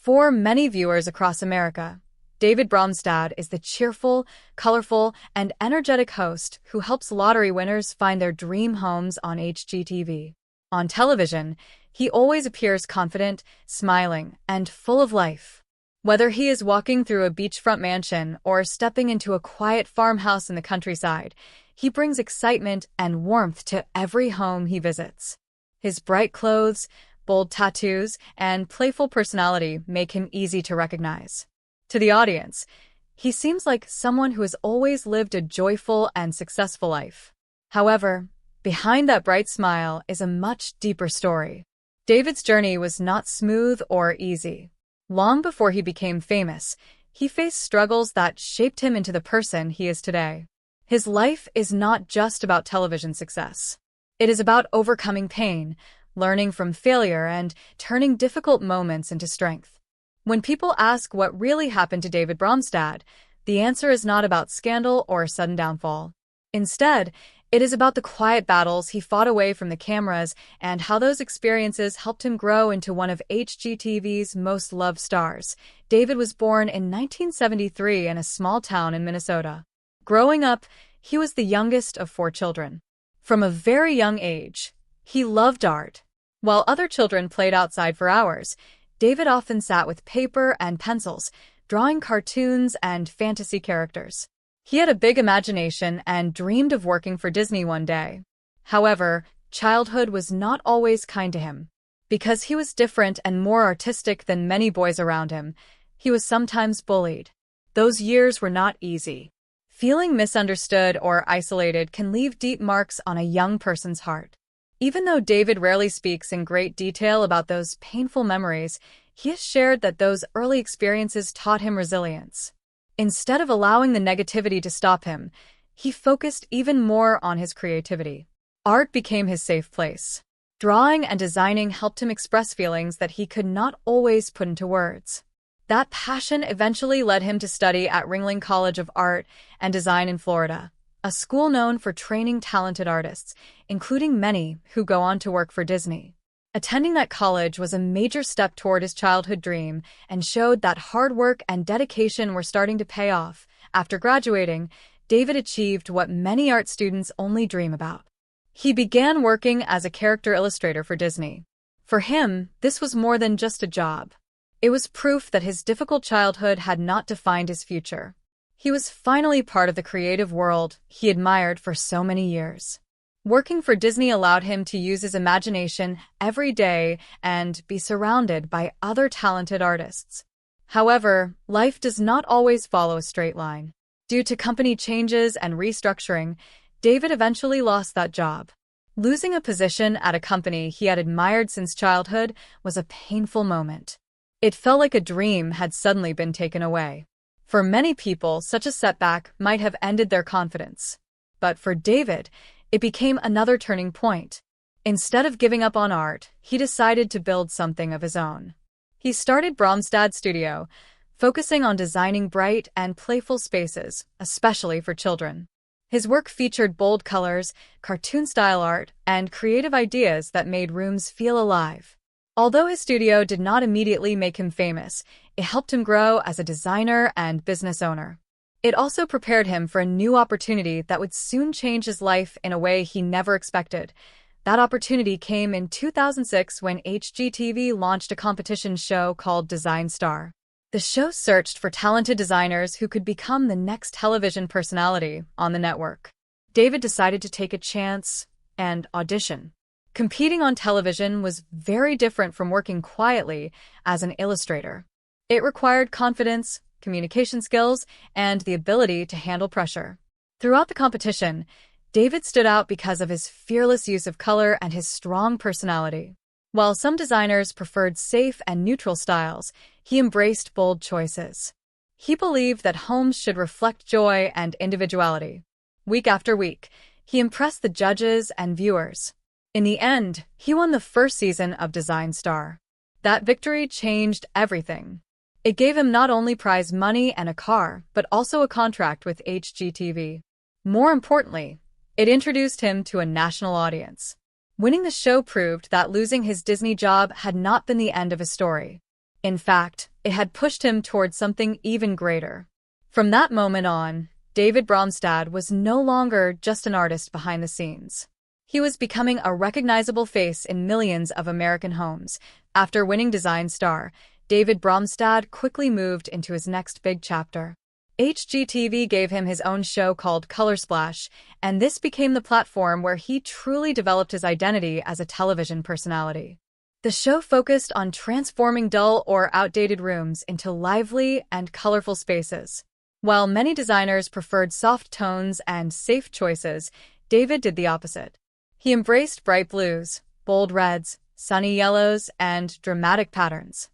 For many viewers across America, David Bromstad is the cheerful, colorful, and energetic host who helps lottery winners find their dream homes on HGTV. On television, he always appears confident, smiling, and full of life. Whether he is walking through a beachfront mansion or stepping into a quiet farmhouse in the countryside, he brings excitement and warmth to every home he visits. His bright clothes, bold tattoos, and playful personality make him easy to recognize. To the audience, he seems like someone who has always lived a joyful and successful life. However, behind that bright smile is a much deeper story. David's journey was not smooth or easy. Long before he became famous, he faced struggles that shaped him into the person he is today. His life is not just about television success. It is about overcoming pain, learning from failure, and turning difficult moments into strength. When people ask what really happened to David Bromstad, the answer is not about scandal or sudden downfall. Instead, it is about the quiet battles he fought away from the cameras and how those experiences helped him grow into one of HGTV's most loved stars. David was born in 1973 in a small town in Minnesota. Growing up, he was the youngest of 4 children. From a very young age, he loved art. While other children played outside for hours, David often sat with paper and pencils, drawing cartoons and fantasy characters. He had a big imagination and dreamed of working for Disney one day. However, childhood was not always kind to him. Because he was different and more artistic than many boys around him, he was sometimes bullied. Those years were not easy. Feeling misunderstood or isolated can leave deep marks on a young person's heart. Even though David rarely speaks in great detail about those painful memories, he has shared that those early experiences taught him resilience. Instead of allowing the negativity to stop him, he focused even more on his creativity. Art became his safe place. Drawing and designing helped him express feelings that he could not always put into words. That passion eventually led him to study at Ringling College of Art and Design in Florida, a school known for training talented artists, including many who go on to work for Disney. Attending that college was a major step toward his childhood dream and showed that hard work and dedication were starting to pay off. After graduating, David achieved what many art students only dream about. He began working as a character illustrator for Disney. For him, this was more than just a job. It was proof that his difficult childhood had not defined his future. He was finally part of the creative world he admired for so many years. Working for Disney allowed him to use his imagination every day and be surrounded by other talented artists. However, life does not always follow a straight line. Due to company changes and restructuring, David eventually lost that job. Losing a position at a company he had admired since childhood was a painful moment. It felt like a dream had suddenly been taken away. For many people, such a setback might have ended their confidence. But for David, it became another turning point. Instead of giving up on art, he decided to build something of his own. He started Bromstad Studio, focusing on designing bright and playful spaces, especially for children. His work featured bold colors, cartoon-style art, and creative ideas that made rooms feel alive. Although his studio did not immediately make him famous, it helped him grow as a designer and business owner. It also prepared him for a new opportunity that would soon change his life in a way he never expected. That opportunity came in 2006 when HGTV launched a competition show called Design Star. The show searched for talented designers who could become the next television personality on the network. David decided to take a chance and audition. Competing on television was very different from working quietly as an illustrator. It required confidence, communication skills, and the ability to handle pressure. Throughout the competition, David stood out because of his fearless use of color and his strong personality. While some designers preferred safe and neutral styles, he embraced bold choices. He believed that homes should reflect joy and individuality. Week after week, he impressed the judges and viewers. In the end, he won the first season of Design Star. That victory changed everything. It gave him not only prize money and a car, but also a contract with HGTV. More importantly, it introduced him to a national audience. Winning the show proved that losing his Disney job had not been the end of his story. In fact, it had pushed him towards something even greater. From that moment on, David Bromstad was no longer just an artist behind the scenes. He was becoming a recognizable face in millions of American homes. After winning Design Star, David Bromstad quickly moved into his next big chapter. HGTV gave him his own show called Color Splash, and this became the platform where he truly developed his identity as a television personality. The show focused on transforming dull or outdated rooms into lively and colorful spaces. While many designers preferred soft tones and safe choices, David did the opposite. He embraced bright blues, bold reds, sunny yellows, and dramatic patterns.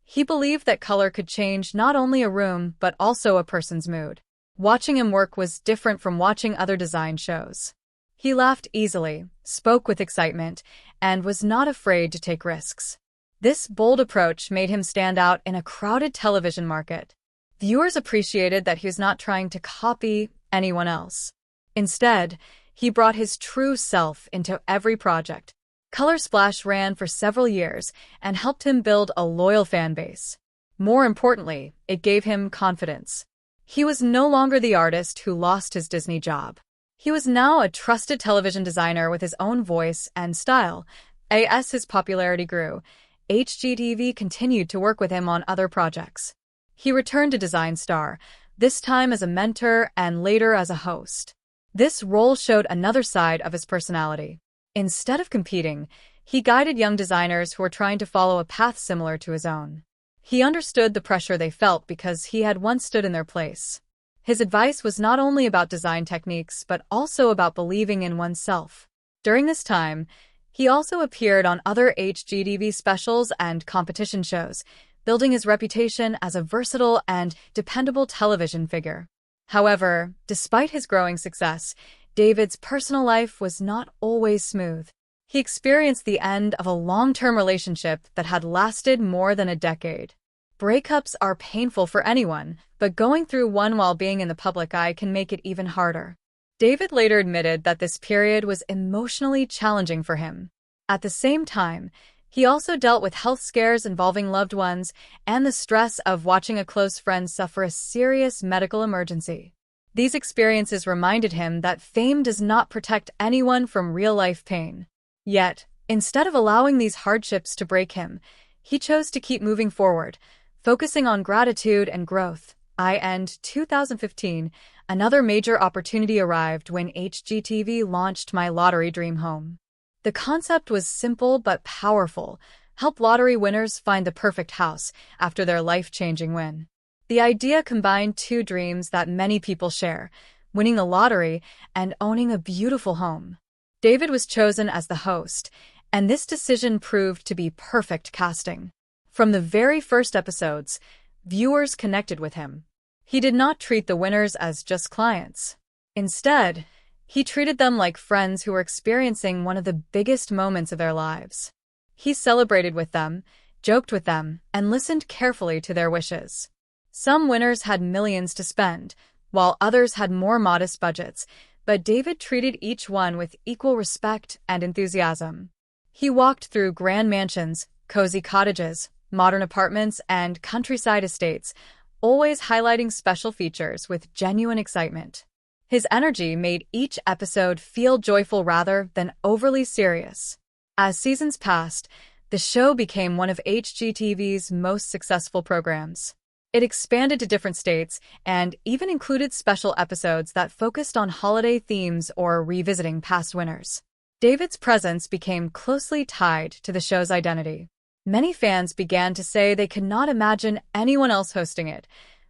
He believed that color could change not only a room but also a person's mood. Watching him work was different from watching other design shows. He laughed easily, spoke with excitement, and was not afraid to take risks. This bold approach made him stand out in a crowded television market. Viewers appreciated that he was not trying to copy anyone else. Instead, he brought his true self into every project. Color Splash ran for several years and helped him build a loyal fan base. More importantly, it gave him confidence. He was no longer the artist who lost his Disney job. He was now a trusted television designer with his own voice and style. As his popularity grew, HGTV continued to work with him on other projects. He returned to Design Star, this time as a mentor and later as a host. This role showed another side of his personality. Instead of competing, he guided young designers who were trying to follow a path similar to his own. He understood the pressure they felt because he had once stood in their place. His advice was not only about design techniques but also about believing in oneself. During this time, he also appeared on other HGTV specials and competition shows, building his reputation as a versatile and dependable television figure. However, despite his growing success, David's personal life was not always smooth. He experienced the end of a long-term relationship that had lasted more than a decade. Breakups are painful for anyone, but going through one while being in the public eye can make it even harder. David later admitted that this period was emotionally challenging for him. At the same time, he also dealt with health scares involving loved ones and the stress of watching a close friend suffer a serious medical emergency. These experiences reminded him that fame does not protect anyone from real-life pain. Yet, instead of allowing these hardships to break him, he chose to keep moving forward, focusing on gratitude and growth. In 2015, another major opportunity arrived when HGTV launched My Lottery Dream Home. The concept was simple but powerful: help lottery winners find the perfect house after their life-changing win. The idea combined two dreams that many people share: winning the lottery and owning a beautiful home. David was chosen as the host, and this decision proved to be perfect casting. From the very first episodes, viewers connected with him. He did not treat the winners as just clients. Instead, he treated them like friends who were experiencing one of the biggest moments of their lives. He celebrated with them, joked with them, and listened carefully to their wishes. Some winners had millions to spend, while others had more modest budgets, but David treated each one with equal respect and enthusiasm. He walked through grand mansions, cozy cottages, modern apartments, and countryside estates, always highlighting special features with genuine excitement. His energy made each episode feel joyful rather than overly serious. As seasons passed, the show became one of HGTV's most successful programs. It expanded to different states and even included special episodes that focused on holiday themes or revisiting past winners. David's presence became closely tied to the show's identity. Many fans began to say they could not imagine anyone else hosting it.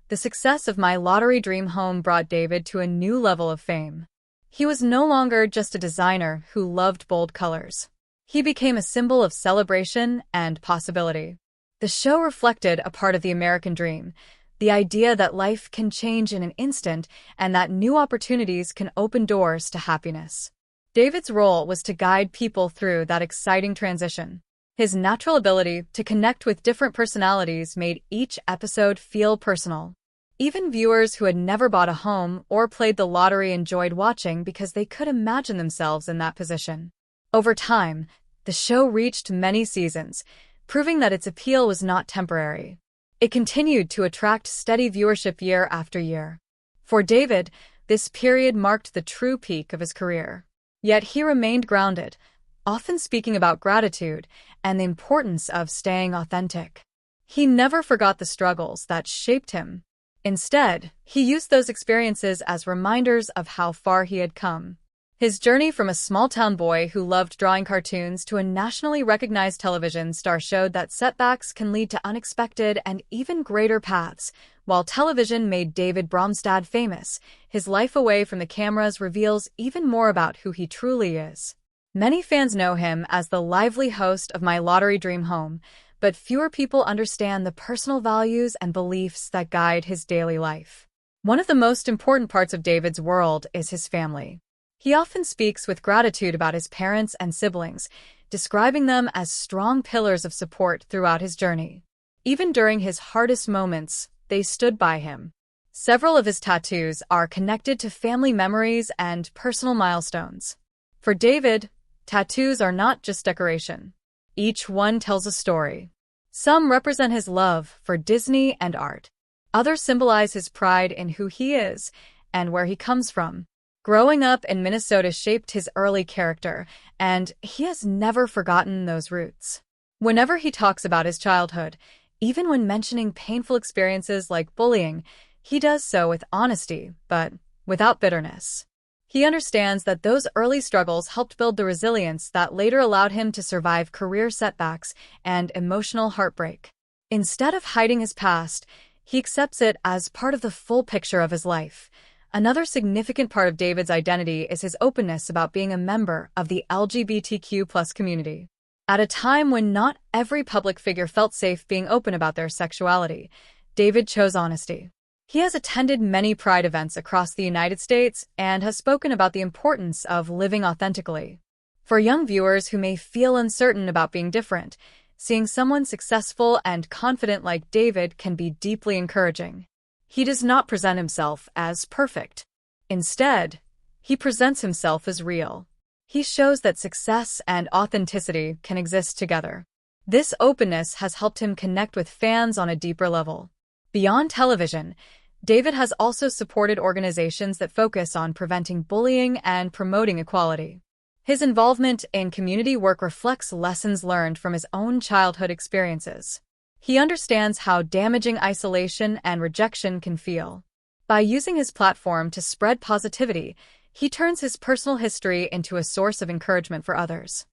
The success of My Lottery Dream Home brought David to a new level of fame. He was no longer just a designer who loved bold colors. He became a symbol of celebration and possibility. The show reflected a part of the American dream, the idea that life can change in an instant and that new opportunities can open doors to happiness. David's role was to guide people through that exciting transition. His natural ability to connect with different personalities made each episode feel personal. Even viewers who had never bought a home or played the lottery enjoyed watching because they could imagine themselves in that position. Over time, the show reached many seasons, proving that its appeal was not temporary. It continued to attract steady viewership year after year. For David, this period marked the true peak of his career. Yet he remained grounded, often speaking about gratitude and the importance of staying authentic. He never forgot the struggles that shaped him. Instead, he used those experiences as reminders of how far he had come. His journey from a small-town boy who loved drawing cartoons to a nationally recognized television star showed that setbacks can lead to unexpected and even greater paths. While television made David Bromstad famous, his life away from the cameras reveals even more about who he truly is. Many fans know him as the lively host of My Lottery Dream Home, but fewer people understand the personal values and beliefs that guide his daily life. One of the most important parts of David's world is his family. He often speaks with gratitude about his parents and siblings, describing them as strong pillars of support throughout his journey. Even during his hardest moments, they stood by him. Several of his tattoos are connected to family memories and personal milestones. For David, tattoos are not just decoration. Each one tells a story. Some represent his love for Disney and art. Others symbolize his pride in who he is and where he comes from. Growing up in Minnesota shaped his early character, and he has never forgotten those roots. Whenever he talks about his childhood, even when mentioning painful experiences like bullying, he does so with honesty, but without bitterness. He understands that those early struggles helped build the resilience that later allowed him to survive career setbacks and emotional heartbreak. Instead of hiding his past, he accepts it as part of the full picture of his life. Another significant part of David's identity is his openness about being a member of the LGBTQ+ community. At a time when not every public figure felt safe being open about their sexuality, David chose honesty. He has attended many Pride events across the United States and has spoken about the importance of living authentically. For young viewers who may feel uncertain about being different, seeing someone successful and confident like David can be deeply encouraging. He does not present himself as perfect. Instead, he presents himself as real. He shows that success and authenticity can exist together. This openness has helped him connect with fans on a deeper level. Beyond television, David has also supported organizations that focus on preventing bullying and promoting equality. His involvement in community work reflects lessons learned from his own childhood experiences. He understands how damaging isolation and rejection can feel. By using his platform to spread positivity, he turns his personal history into a source of encouragement for others.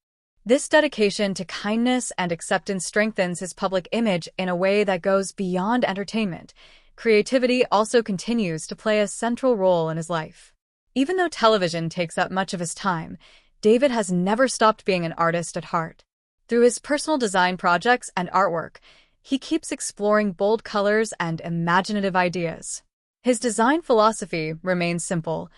This dedication to kindness and acceptance strengthens his public image in a way that goes beyond entertainment. Creativity also continues to play a central role in his life. Even though television takes up much of his time, David has never stopped being an artist at heart. Through his personal design projects and artwork, he keeps exploring bold colors and imaginative ideas. His design philosophy remains simple.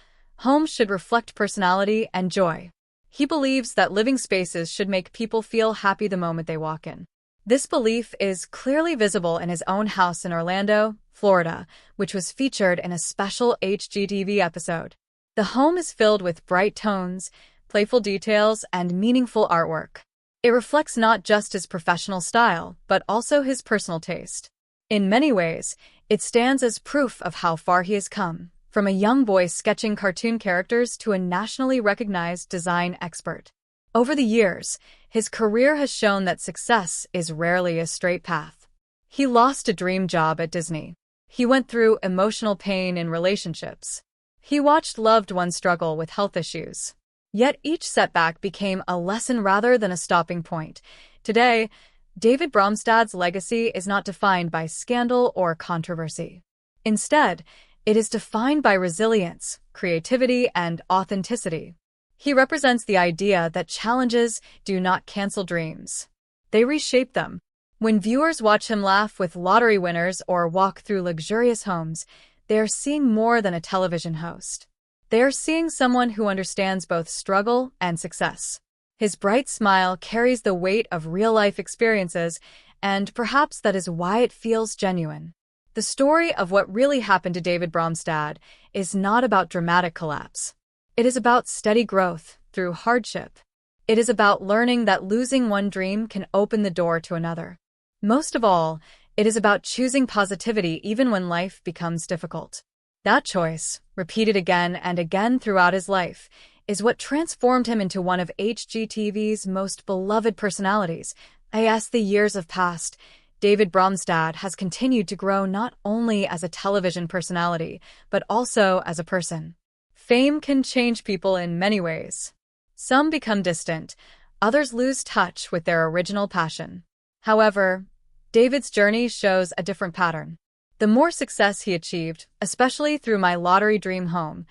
Homes should reflect personality and joy. He believes that living spaces should make people feel happy the moment they walk in. This belief is clearly visible in his own house in Orlando, Florida, which was featured in a special HGTV episode. The home is filled with bright tones, playful details, and meaningful artwork. It reflects not just his professional style, but also his personal taste. In many ways, it stands as proof of how far he has come, from a young boy sketching cartoon characters to a nationally recognized design expert. Over the years, his career has shown that success is rarely a straight path. He lost a dream job at Disney. He went through emotional pain in relationships. He watched loved ones struggle with health issues. Yet each setback became a lesson rather than a stopping point. Today, David Bromstad's legacy is not defined by scandal or controversy. Instead, it is defined by resilience, creativity, and authenticity. He represents the idea that challenges do not cancel dreams. They reshape them. When viewers watch him laugh with lottery winners or walk through luxurious homes, they are seeing more than a television host. They are seeing someone who understands both struggle and success. His bright smile carries the weight of real-life experiences, and perhaps that is why it feels genuine. The story of what really happened to David Bromstad is not about dramatic collapse. It is about steady growth through hardship. It is about learning that losing one dream can open the door to another. Most of all, It is about choosing positivity even when life becomes difficult. That choice, repeated again and again throughout his life, is what transformed him into one of HGTV's most beloved personalities. As the years have passed, David Bromstad has continued to grow not only as a television personality, but also as a person. Fame can change people in many ways. Some become distant, others lose touch with their original passion. However, David's journey shows a different pattern. The more success he achieved, especially through My Lottery Dream Home,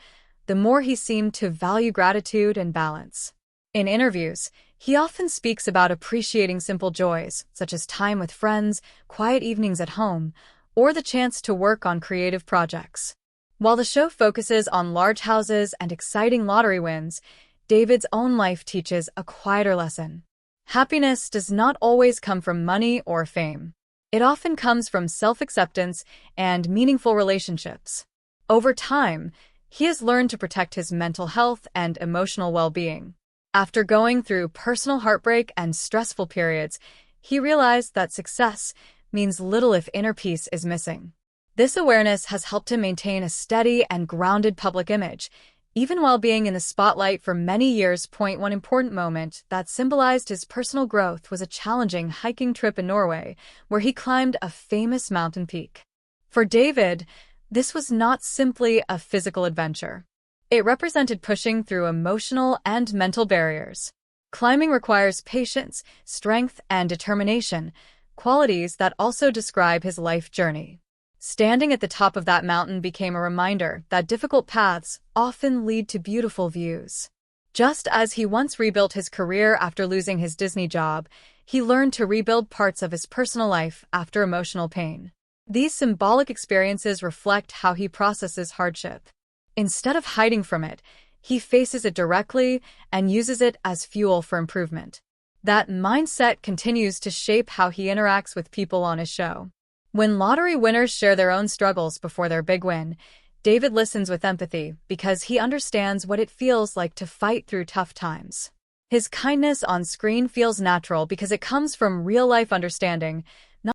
the more he seemed to value gratitude and balance. In interviews, he often speaks about appreciating simple joys, such as time with friends, quiet evenings at home, or the chance to work on creative projects. While the show focuses on large houses and exciting lottery wins, David's own life teaches a quieter lesson. Happiness does not always come from money or fame. It often comes from self-acceptance and meaningful relationships. Over time, he has learned to protect his mental health and emotional well-being. After going through personal heartbreak and stressful periods, he realized that success means little if inner peace is missing. This awareness has helped him maintain a steady and grounded public image, even while being in the spotlight for many years. One important moment that symbolized his personal growth was a challenging hiking trip in Norway, where he climbed a famous mountain peak. For David, this was not simply a physical adventure. It represented pushing through emotional and mental barriers. Climbing requires patience, strength, and determination, qualities that also describe his life journey. Standing at the top of that mountain became a reminder that difficult paths often lead to beautiful views. Just as he once rebuilt his career after losing his Disney job, he learned to rebuild parts of his personal life after emotional pain. These symbolic experiences reflect how he processes hardship. Instead of hiding from it, he faces it directly and uses it as fuel for improvement. That mindset continues to shape how he interacts with people on his show. When lottery winners share their own struggles before their big win, David listens with empathy because he understands what it feels like to fight through tough times. His kindness on screen feels natural because it comes from real-life understanding,